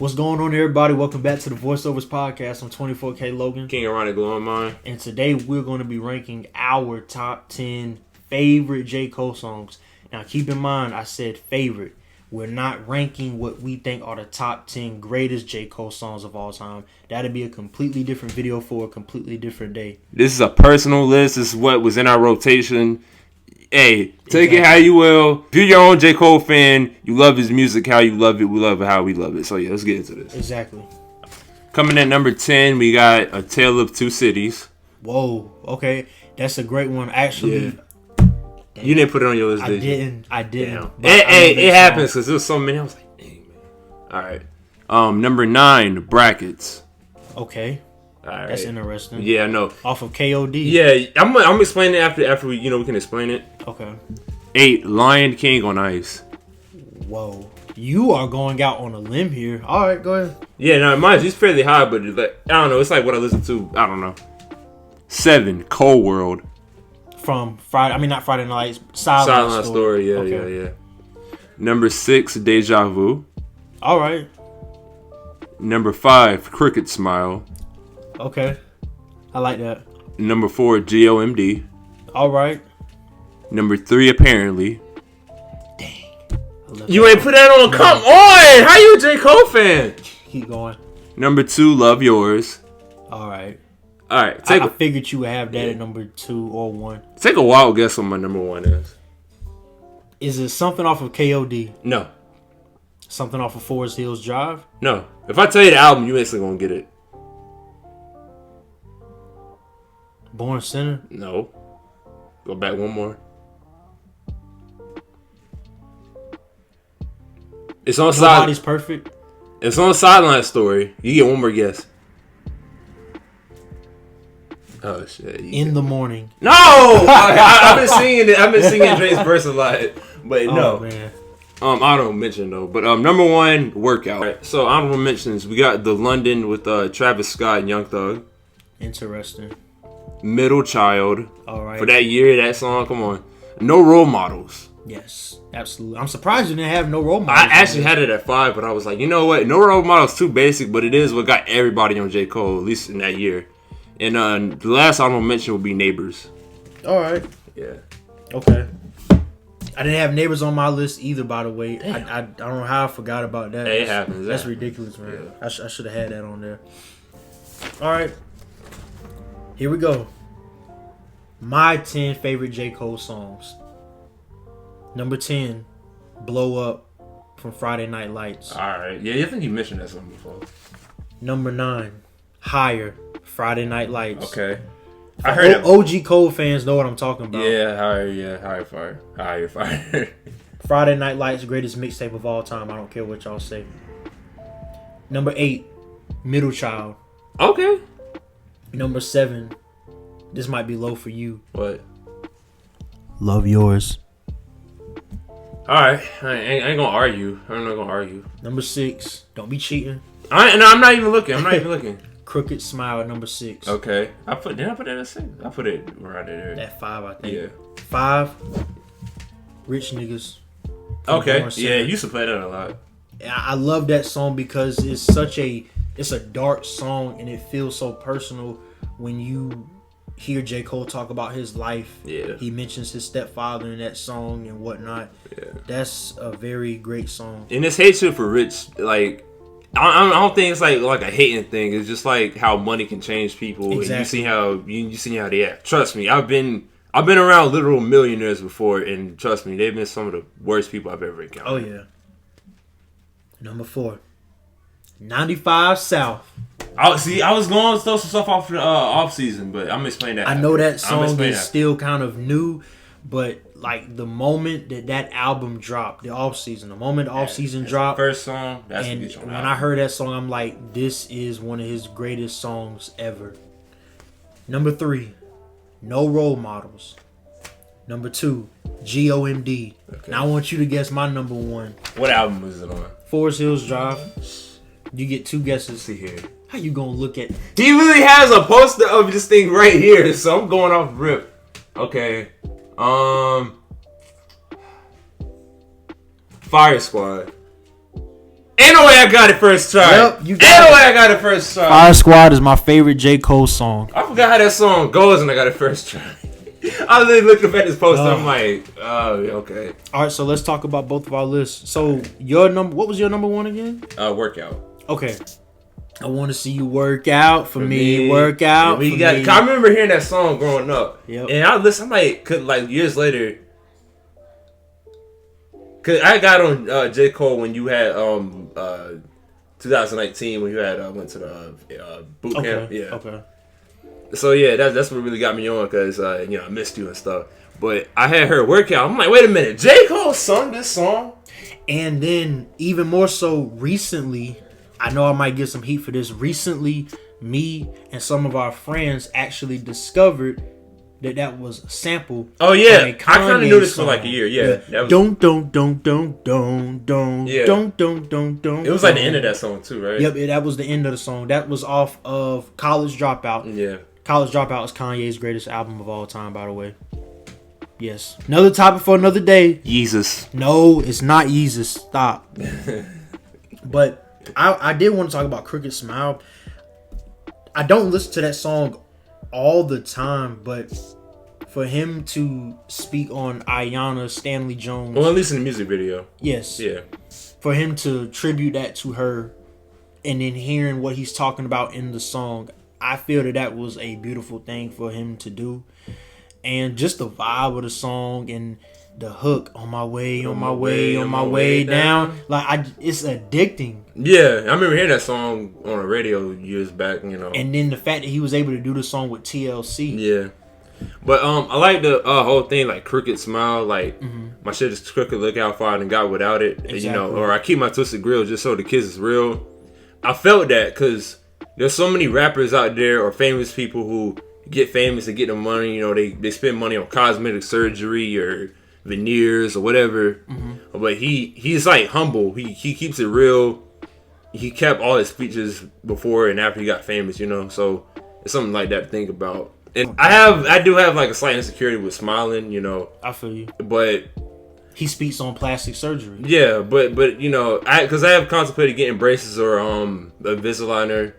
What's going on, everybody? Welcome back to the Voiceovers Podcast. I'm 24K Logan. King Ironic Glowing Mind. And today we're going to be ranking our top 10 favorite J. Cole songs. Now, keep in mind, I said favorite. We're not ranking what we think are the top 10 greatest J. Cole songs of all time. That'd be a completely different video for a completely different day. This is a personal list. This is what was in our rotation. Hey, take it how you will. If you're your own J. Cole fan, you love his music how you love it. We love it how we love it. So, yeah, let's get into this. Exactly. Coming at number 10, we got A Tale of Two Cities. Whoa, okay. That's a great one. Actually, You didn't put it on your list, did you? I didn't. It happens because there was so many. I was like, dang, man. All right. Number 9, Brackets. Okay. All right. That's interesting. Yeah, I know. Off of KOD. Yeah, I'm explaining it after we can explain it. Okay. 8, Lion King on Ice. Whoa. You are going out on a limb here. All right, go ahead. Yeah, no, mine's fairly high, but I don't know. It's like what I listen to. I don't know. 7, Cold World. From Friday, not Friday Night, Silent Story. Yeah, okay. yeah. Number 6, Deja Vu. All right. Number 5, Crooked Smile. Okay. I like that. Number 4, GOMD. All right. Number 3, Apparently. Dang. You ain't put that on? Come on! How you a J. Cole fan? Keep going. Number 2, Love Yours. All right. All right. I figured you would have that at number 2 or 1. Take a wild guess on my number 1 is. Is it something off of KOD? No. Something off of Forest Hills Drive? No. If I tell you the album, you instantly gonna get it. Born Sinner? No. Go back one more. It's on Nobody's Perfect? It's on Sideline Story. You get one more guess. Oh shit! In the Morning. No, I've been singing it. I've been singing Drake's verse a lot, but no. Man. I don't mention though. But number 1, Workout. Right, so honorable mentions. We got The London with Travis Scott and Young Thug. Interesting. Middle Child. All right. For that year, that song. Come on. No Role Models. Yes, absolutely. I'm surprised you didn't have No Role I Models. actually had it at 5, but I was like, you know what? No Role Models too basic, but it is what got everybody on J. Cole, at least in that year. And the last honorable mention would be Neighbors. All right. Yeah. Okay. I didn't have Neighbors on my list either, by the way. I don't know how I forgot about that. Hey, it happens. That's ridiculous, man. Yeah. I should have had that on there. All right. Here we go. My 10 favorite J. Cole songs. Number 10, Blow Up from Friday Night Lights. All right. Yeah, I think you mentioned that song before. Number 9, Higher, Friday Night Lights. Okay. I heard it. OG Cole fans know what I'm talking about. Yeah, Higher Fire. Friday Night Lights, greatest mixtape of all time. I don't care what y'all say. Number 8, Middle Child. Okay. Number 7, this might be low for you. What? Love Yours. All right. I ain't gonna argue. I'm not gonna argue. Number 6, don't be cheating. I'm not even looking. Crooked Smile at number 6. Okay. Did I put that at 6? I put it right there. At 5, I think. Yeah. 5, Rich Niggas. Okay. Yeah, you used to play that a lot. I love that song because it's a dark song and it feels so personal when you hear J. Cole talk about his life. Yeah. He mentions his stepfather in that song and whatnot. Yeah. That's a very great song. And this hatred for Rich, like, I don't think it's like a hating thing. It's just like how money can change people. Exactly. And you see how they act. Trust me, I've been around literal millionaires before, and trust me, they've been some of the worst people I've ever encountered. Oh yeah. Number 4, 95 South. I was going to throw some stuff off the off season, but I'm explaining that. I know that song is still kind of new, but like the moment that album dropped, the off season dropped, first song. That's and when I heard that song, I'm like, this is one of his greatest songs ever. Number 3, No Role Models. Number 2, GOMD. Okay. Now I want you to guess my number 1. What album is it on? Forest Hills Drive. You get 2 guesses. Let's see here. How you gonna look at? He really has a poster of this thing right here, so I'm going off rip. Okay. Fire Squad. Ain't no way I got it first try. Yep, you Ain't got no it. way I got it first try. Fire Squad is my favorite J. Cole song. I forgot how that song goes, and I got it first try. I was literally looking at this post. I'm like, oh, okay. All right, so let's talk about both of our lists. So what was your number one again? Workout. Okay. I want to see you work out for me. Work out. Yeah, I remember hearing that song growing up. Yep. And I listen. I'm like years later. Cause I got on J. Cole when you had 2019 when you had went to the boot camp. Yeah. Okay. So yeah, that's what really got me on because I missed you and stuff. But I had heard Workout. I'm like, wait a minute, J. Cole sung this song. And then even more so recently, I know I might get some heat for this. Recently, me and some of our friends actually discovered that was a sample. Oh yeah, I kind of knew this for like a year. Yeah, that was, don't. Yeah. Don't. It was like the end of that song too, right? Yep, that was the end of the song. That was off of College Dropout. Yeah. College Dropout is Kanye's greatest album of all time, by the way. Yes. Another topic for another day. Yeezus. No, it's not Yeezus. Stop. But I did want to talk about Crooked Smile. I don't listen to that song all the time, but for him to speak on Ayanna Stanley Jones. Well, at least in the music video. Yes. Yeah. For him to tribute that to her and then hearing what he's talking about in the song, I feel that was a beautiful thing for him to do. And just the vibe of the song and the hook, on my way down. Like, it's addicting. Yeah, I remember hearing that song on the radio years back, And then the fact that he was able to do the song with TLC. Yeah. But I like the whole thing, like Crooked Smile, like my shit is crooked, look how far I done got without it. Exactly. Or I keep my twisted grill just so the kids is real. I felt that because there's so many rappers out there or famous people who get famous and get the money. They spend money on cosmetic surgery or veneers or whatever. But he's like humble. He keeps it real. He kept all his speeches before and after he got famous, So it's something like that to think about. And I do have like a slight insecurity with smiling, I feel you. But he speaks on plastic surgery. Yeah, but because I have contemplated getting braces or a Invisalign,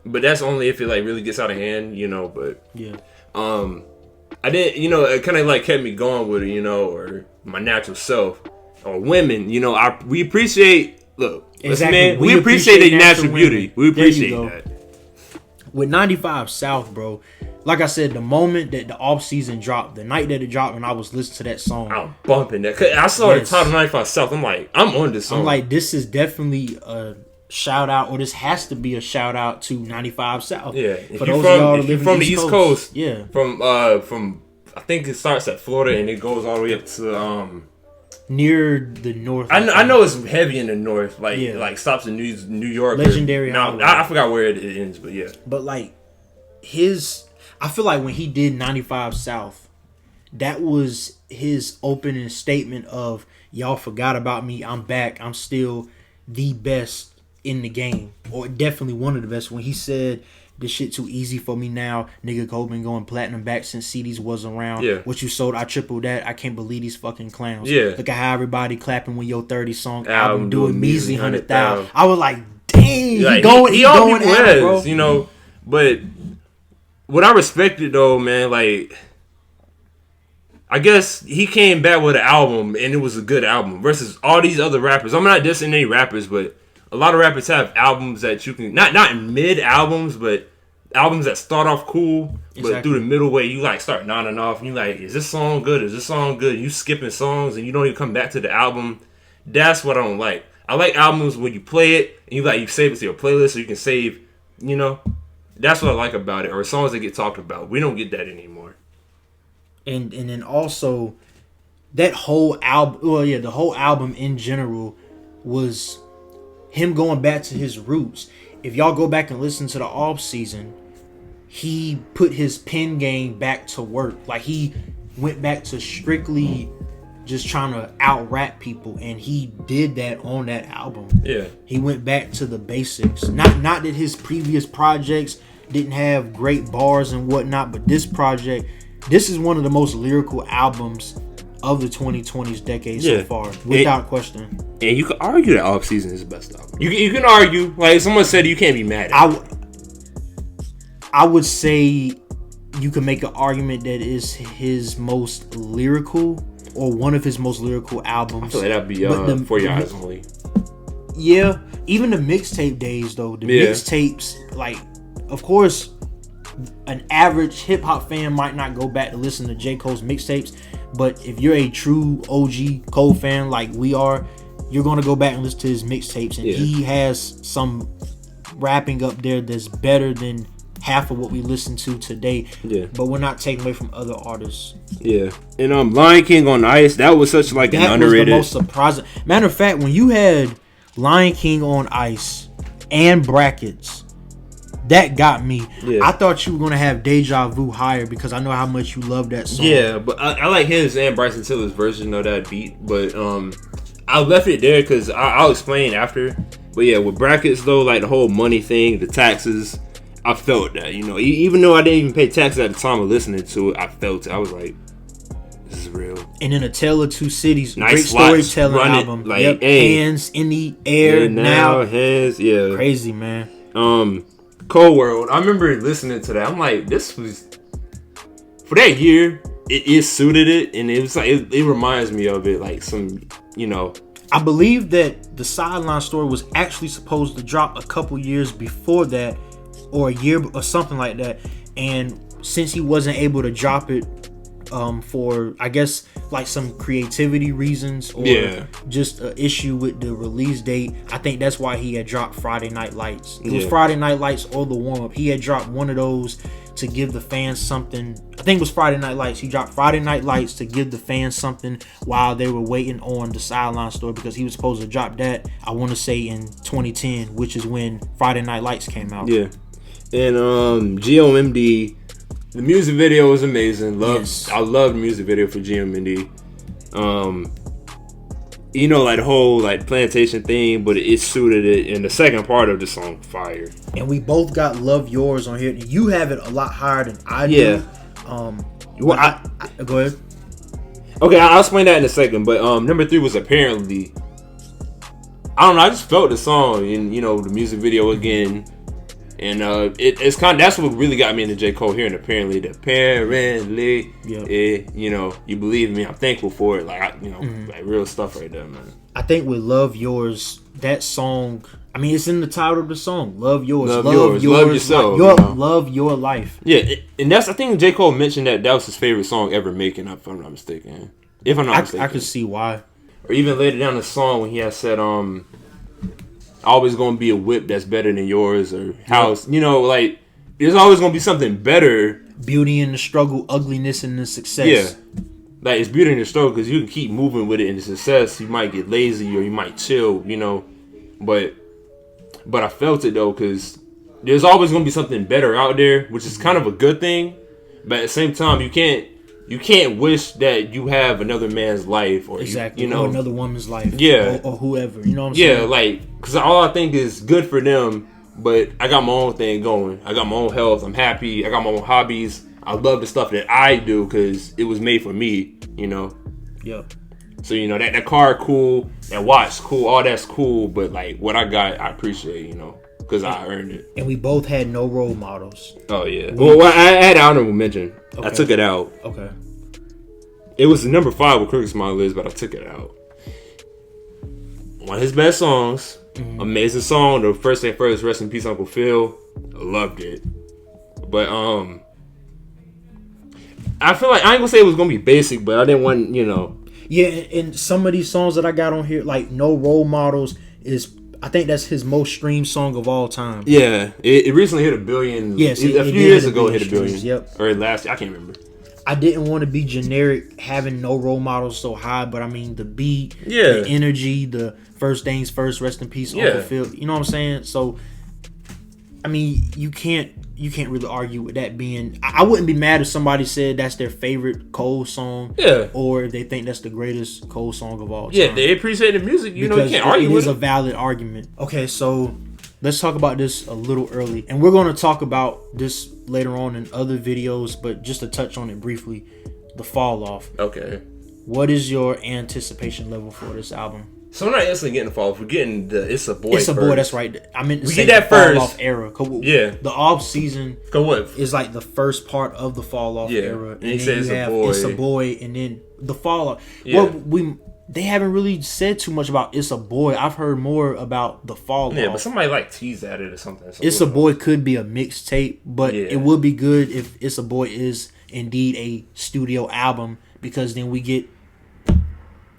but that's only if it like really gets out of hand, But yeah, I didn't, it kind of like kept me going with it, or my natural self or women, we appreciate. Look, exactly. Man, we appreciate the natural beauty. We appreciate that. With 95 South, bro, like I said, the moment that the off season dropped, the night that it dropped, and I was listening to that song, I'm bumping that. I saw the top of 95 South. I'm like, I'm on this song. I'm like, this is definitely a shout out, or this has to be a shout out to 95 South. Yeah, for those of y'all who live from the East Coast, yeah, from I think it starts at Florida and it goes all the way up to near the north. I know it's heavy in the north, like stops in New York. Legendary. I forgot where it ends, but yeah. But like I feel like when he did 95 South, that was his opening statement of y'all forgot about me. I'm back. I'm still the best in the game, or definitely one of the best. When he said, "This shit too easy for me now. Nigga Cole been going platinum back since CDs was around. Yeah. What you sold, I tripled that. I can't believe these fucking clowns. Yeah. Look at how everybody clapping when your 30 song album do a doing measly 100,000. 100,000. I was like, dang, Like, he going at it, bro. But what I respected though, man, like I guess he came back with an album and it was a good album versus all these other rappers. I'm not dissing any rappers, but a lot of rappers have albums that you can not mid albums, but albums that start off cool, but through the middle way you like start nodding off and you like, is this song good? Is this song good? You skipping songs and you don't even come back to the album. That's what I don't like. I like albums when you play it and you save it to your playlist so you can save, That's what I like about it. Or songs that get talked about. We don't get that anymore. And then also that whole album, the whole album in general was him going back to his roots. If y'all go back and listen to the off season, he put his pen game back to work. Like he went back to strictly just trying to out rap people, and he did that on that album. Yeah. He went back to the basics. Not that his previous projects didn't have great bars and whatnot, but this project, this is one of the most lyrical albums of the 2020s decade Yeah. so far, without question. And you can argue that Off Season is the best album. You can argue, like someone said, you can't be mad at it. I would say you can make an argument that is his most lyrical, or one of his most lyrical albums. I feel like that'd be For Your Eyes Only. Yeah, even the mixtape days though. The mixtapes, like, of course, an average hip hop fan might not go back to listen to J. Cole's mixtapes, but if you're a true OG Cole fan like we are, you're gonna go back and listen to his mixtapes, and he has some rapping up there that's better than half of what we listen to today. Yeah. But we're not taking away from other artists. Yeah. And Lion King on Ice, that was such like an underrated. That was the most surprising. Matter of fact, when you had Lion King on Ice and Brackets, that got me. Yeah. I thought you were gonna have Deja Vu higher because I know how much you love that song. Yeah, but I like his and Bryson Tiller's version of that beat. But I left it there because I'll explain after. But yeah, with Brackets though, like the whole money thing, the taxes, I felt that, you know, even though I didn't even pay taxes at the time of listening to it, I felt it. I was like, this is real. And then A Tale of Two Cities, nice great storytelling album. Like, hey, Hands in the Air now. Hands, yeah. Crazy, man. Cold World, I remember listening to that. I'm like, this was, for that year, it suited it. And it was like, it reminds me of it, like some, you know. I believe that the Sideline Story was actually supposed to drop a couple years before that, or a year or something like that, and since he wasn't able to drop it for, I guess, like some creativity reasons, or just an issue with the release date, I think that's why he had dropped Friday Night Lights. It was Friday Night Lights or The Warm Up. He had dropped one of those to give the fans something. I think it was Friday Night Lights. He dropped Friday Night Lights to give the fans something while they were waiting on the Sideline Story, because he was supposed to drop that, I want to say, in 2010, which is when Friday Night Lights came out. Yeah. And GOMD, the music video was amazing. I love the music video for GOMD. You know, like the whole like plantation thing, but it suited it. And the second part of the song, fire. And we both got Love Yours on here. You have it a lot higher than I do. Yeah. Well, go ahead. Okay, I'll explain that in a second. But number 3 was Apparently. I don't know. I just felt the song and, you know, the music video again. And it's kind of, that's what really got me into J. Cole here. And apparently, you know, you believe me, I'm thankful for it. Like, like real stuff right there, man. I think with Love Yours, that song, I mean, it's in the title of the song. Love Yours. Love yours. Love yourself. Love your life. Yeah, and that's, I think J. Cole mentioned that was his favorite song ever making, if I'm not mistaken. I could see why. Or even later down the song when he had said, always gonna be a whip that's better than yours, or house, you know, like there's always gonna be something better. Beauty in the struggle, ugliness in the success. Yeah, like it's beauty in the struggle because you can keep moving with it. In the success, you might get lazy or you might chill, you know. But I felt it though, because there's always gonna be something better out there, which is kind of a good thing. But at the same time, you can't wish that you have another man's life, or exactly, or another woman's life, or whoever. You know what I'm saying? Yeah, like, because all I think is good for them, but I got my own thing going. I got my own health. I'm happy. I got my own hobbies. I love the stuff that I do because it was made for me. You know. Yep. So you know that car cool, that watch cool, all that's cool, but like what I got, I appreciate. You know. Because I earned it. And we both had no role models. Oh, yeah. Well, I had honorable mention. Okay. I took it out. Okay. It was number 5 with Crooked Smile Liz, but I took it out. One of his best songs. Mm-hmm. Amazing song. The First Thing First, Rest in Peace, Uncle Phil. I loved it. But, I feel like, I ain't gonna say it was gonna be basic, but I didn't want, you know. Yeah, and some of these songs that I got on here, like No Role Models, I think that's his most streamed song of all time. Yeah, it recently hit 1 billion. Yes, a few years ago it hit 1 billion. Yep. Or last year, I can't remember. I didn't want to be generic having No Role Models so high, but I mean the beat, the energy, the First Things First, Rest in Peace, Uncle Phil. You know what I'm saying? So, I mean, you can't really argue with that being. I wouldn't be mad if somebody said that's their favorite Cole song. Yeah. Or if they think that's the greatest Cole song of all time. Yeah, they appreciate the music. You know, you can't argue with it. It is a valid argument. Okay, so let's talk about this a little early. And we're going to talk about this later on in other videos, but just to touch on it briefly, the fall off. Okay. What is your anticipation level for this album? So I'm not instantly getting the fall off. We're getting the It's a Boy. It's a first. Boy. That's right. I meant to We say get that the fall first. off era. Yeah. The off season Go what? is like the first part of the fall off era, And he says It's a Boy, and then the fall off. Yeah. Well, they haven't really said too much about It's a Boy. I've heard more about the fall off. Yeah, but somebody like teased at it or something. It's a Boy could be a mixtape, but it would be good if It's a Boy is indeed a studio album, because then we get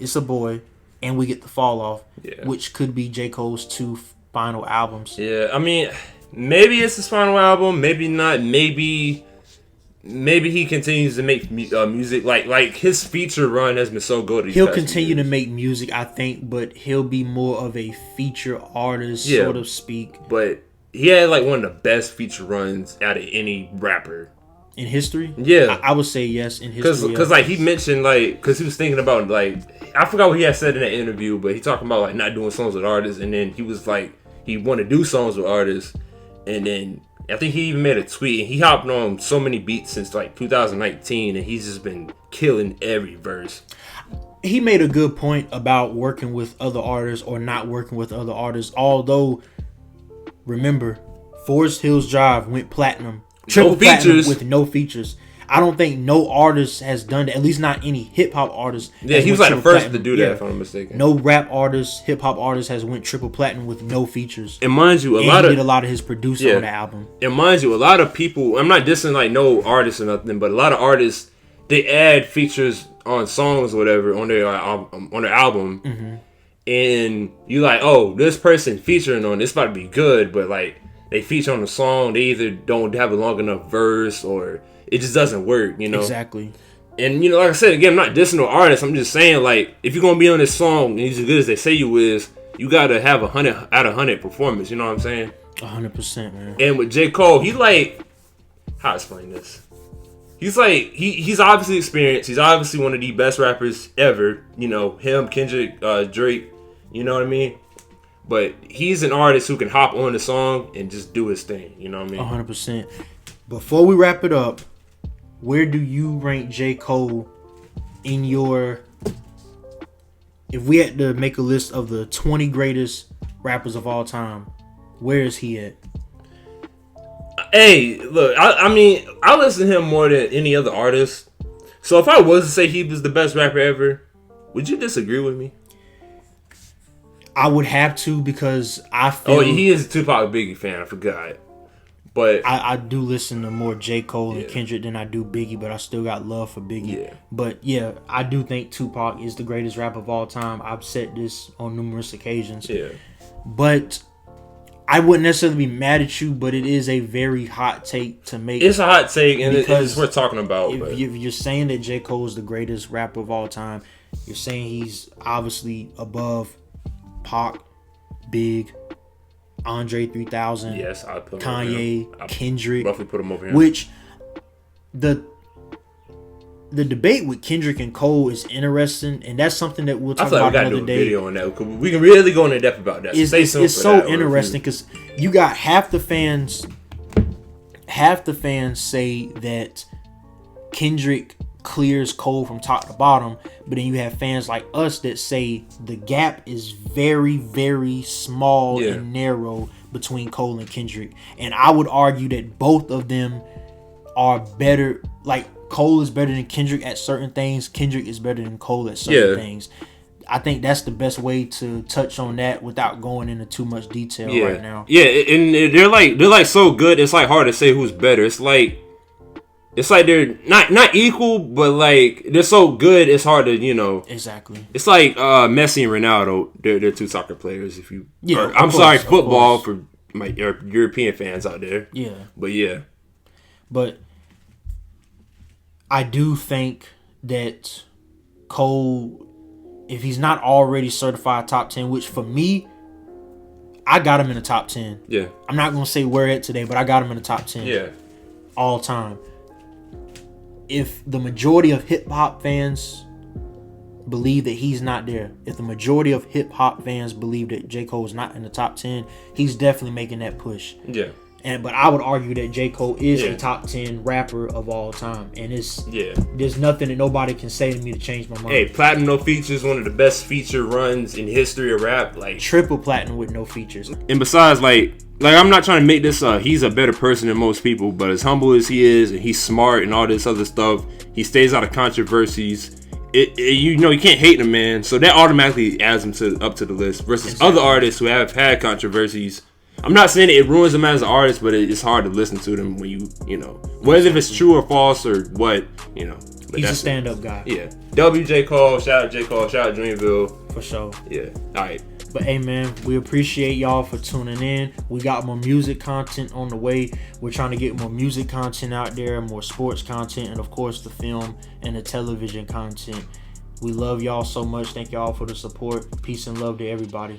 It's a Boy and we get the fall off, which could be J. Cole's 2 final albums. Yeah, I mean, maybe it's his final album, maybe not. Maybe he continues to make music. Like his feature run has been so good. He'll continue to make music, I think, but he'll be more of a feature artist, sort of speak. But he had like one of the best feature runs out of any rapper in history. Yeah, I would say yes in history. Because like he mentioned, like, because he was thinking about, like, I forgot what he had said in that interview, but he talking about like not doing songs with artists, and then he was like he wanted to do songs with artists, and then I think he even made a tweet, and he hopped on so many beats since like 2019, and he's just been killing every verse. He made a good point about working with other artists or not working with other artists. Although, remember, Forest Hills Drive went platinum, triple platinum with no features. I don't think no artist has done that. At least not any hip hop artist. Yeah, he was like the first to do that, if I'm not mistaken. No rap artist, hip hop artist has went triple platinum with no features. And mind you, he did a lot of his producing on the album. And mind you, a lot of people, I'm not dissing like no artists or nothing, but a lot of artists, they add features on songs or whatever on their album, and you like, oh, this person featuring on this about to be good, but like they feature on the song, they either don't have a long enough verse or it just doesn't work, you know. Exactly. And, you know, like I said, again, I'm not dissing no artists. I'm just saying, like, if you're going to be on this song and he's as good as they say you is, you got to have 100 out of 100 performance. You know what I'm saying? 100%, man. And with J. Cole, he like, how to explain this? He's like, he's obviously experienced. He's obviously one of the best rappers ever. You know, him, Kendrick, Drake, you know what I mean? But he's an artist who can hop on the song and just do his thing. You know what I mean? 100%. Before we wrap it up, where do you rank J. Cole in your... If we had to make a list of the 20 greatest rappers of all time, where is he at? Hey, look, I mean, I listen to him more than any other artist. So if I was to say he was the best rapper ever, would you disagree with me? I would have to, because I feel... Oh, he is a Tupac Biggie fan, I forgot. But I do listen to more J. Cole and Kendrick than I do Biggie, but I still got love for Biggie. Yeah. But yeah, I do think Tupac is the greatest rapper of all time. I've said this on numerous occasions. Yeah. But I wouldn't necessarily be mad at you, but it is a very hot take to make. It's a hot take, and it's worth talking about. If you're saying that J. Cole is the greatest rapper of all time, you're saying he's obviously above Pac, Big, Andre 3000, yes, I put Kanye, Kendrick, roughly put him over here. Which the debate with Kendrick and Cole is interesting, and that's something that we'll talk about another day. Video on that. We can really go into depth about that. It's so interesting because you got half the fans say that Kendrick clears Cole from top to bottom, but then you have fans like us that say the gap is very, very small and narrow between Cole and Kendrick. And I would argue that both of them are better. Like, Cole is better than Kendrick at certain things. Kendrick is better than Cole at certain things. I think that's the best way to touch on that without going into too much detail right now. Yeah, and they're like so good. It's like hard to say who's better. It's like they're not equal, but like they're so good. It's hard to, you know. Exactly. It's like Messi and Ronaldo. They're two soccer players. If you, football for my European fans out there. Yeah. But I do think that Cole, if he's not already certified top 10, which for me, I got him in the top 10. Yeah. I'm not going to say where at today, but I got him in the top 10. Yeah. All time. If the majority of hip-hop fans believe that he's not there, if the majority of hip-hop fans believe that J. Cole is not in the top 10, he's definitely making that push. Yeah. But I would argue that J. Cole is Yeah. a top 10 rapper of all time, and Yeah. there's nothing that nobody can say to me to change my mind. Hey, Platinum No Features, one of the best feature runs in history of rap. Like, Triple platinum with no features. and besides, like I'm not trying to make this. He's a better person than most people, but as humble as he is, and he's smart and all this other stuff, he stays out of controversies. You know, you can't hate him, man. So that automatically adds him up to the list. Versus other artists who have had controversies. I'm not saying it ruins them as an artist, but it's hard to listen to them when you know, whether if it's true or false or what, you know. But He's a stand-up guy. Yeah. WJ Cole, shout out J. Cole, shout out Dreamville. For sure. Yeah. All right. But hey, man, we appreciate y'all for tuning in. We got more music content on the way. We're trying to get more music content out there, more sports content, and of course the film and the television content. We love y'all so much. Thank y'all for the support. Peace and love to everybody.